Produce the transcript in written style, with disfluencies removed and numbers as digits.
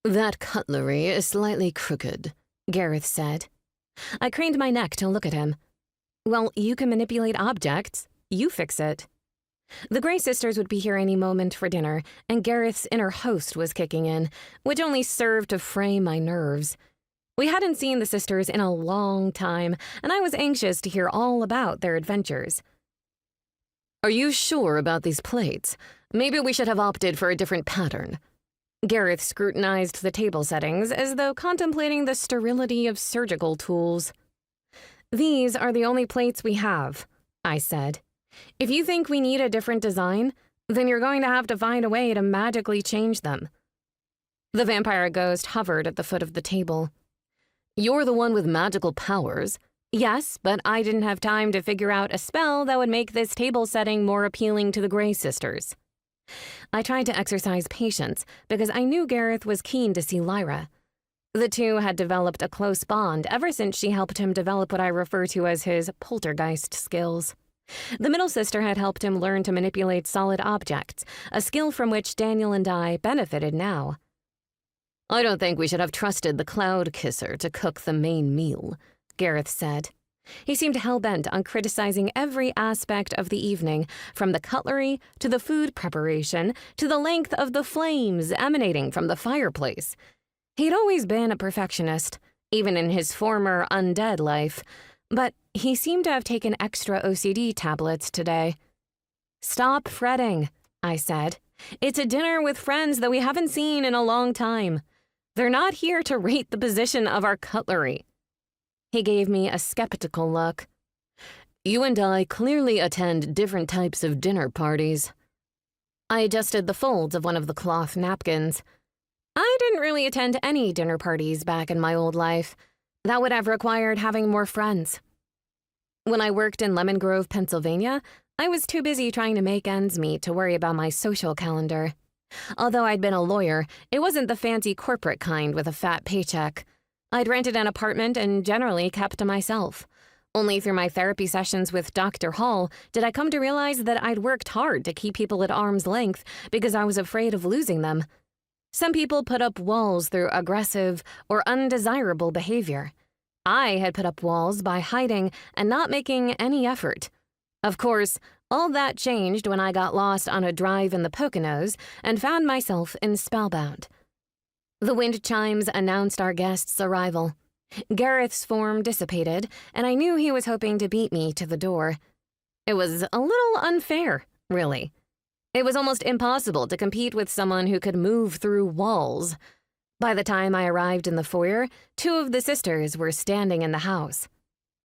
That cutlery is slightly crooked, Gareth said. I craned my neck to look at him. Well, you can manipulate objects. You fix it. The Grey sisters would be here any moment for dinner, and Gareth's inner host was kicking in, which only served to fray my nerves. We hadn't seen the sisters in a long time, and I was anxious to hear all about their adventures. Are you sure about these plates? Maybe we should have opted for a different pattern. Gareth scrutinized the table settings as though contemplating the sterility of surgical tools. These are the only plates we have, I said. If you think we need a different design, then you're going to have to find a way to magically change them. The vampire ghost hovered at the foot of the table. You're the one with magical powers. Yes, but I didn't have time to figure out a spell that would make this table setting more appealing to the Grey sisters. I tried to exercise patience because I knew Gareth was keen to see Lyra. The two had developed a close bond ever since she helped him develop what I refer to as his poltergeist skills. The middle sister had helped him learn to manipulate solid objects, a skill from which Daniel and I benefited now. I don't think we should have trusted the Cloud Kisser to cook the main meal, Gareth said. He seemed hell-bent on criticizing every aspect of the evening, from the cutlery to the food preparation to the length of the flames emanating from the fireplace. He'd always been a perfectionist, even in his former undead life, but he seemed to have taken extra OCD tablets today. Stop fretting, I said. It's a dinner with friends that we haven't seen in a long time. They're not here to rate the position of our cutlery. He gave me a skeptical look. You and I clearly attend different types of dinner parties. I adjusted the folds of one of the cloth napkins. I didn't really attend any dinner parties back in my old life. That would have required having more friends. When I worked in Lemon Grove, Pennsylvania, I was too busy trying to make ends meet to worry about my social calendar. Although I'd been a lawyer, it wasn't the fancy corporate kind with a fat paycheck. I'd rented an apartment and generally kept to myself. Only through my therapy sessions with Dr. Hall did I come to realize that I'd worked hard to keep people at arm's length because I was afraid of losing them. Some people put up walls through aggressive or undesirable behavior. I had put up walls by hiding and not making any effort. Of course, all that changed when I got lost on a drive in the Poconos and found myself in Spellbound. The wind chimes announced our guest's arrival. Gareth's form dissipated, and I knew he was hoping to beat me to the door. It was a little unfair, really. It was almost impossible to compete with someone who could move through walls. By the time I arrived in the foyer, two of the sisters were standing in the house.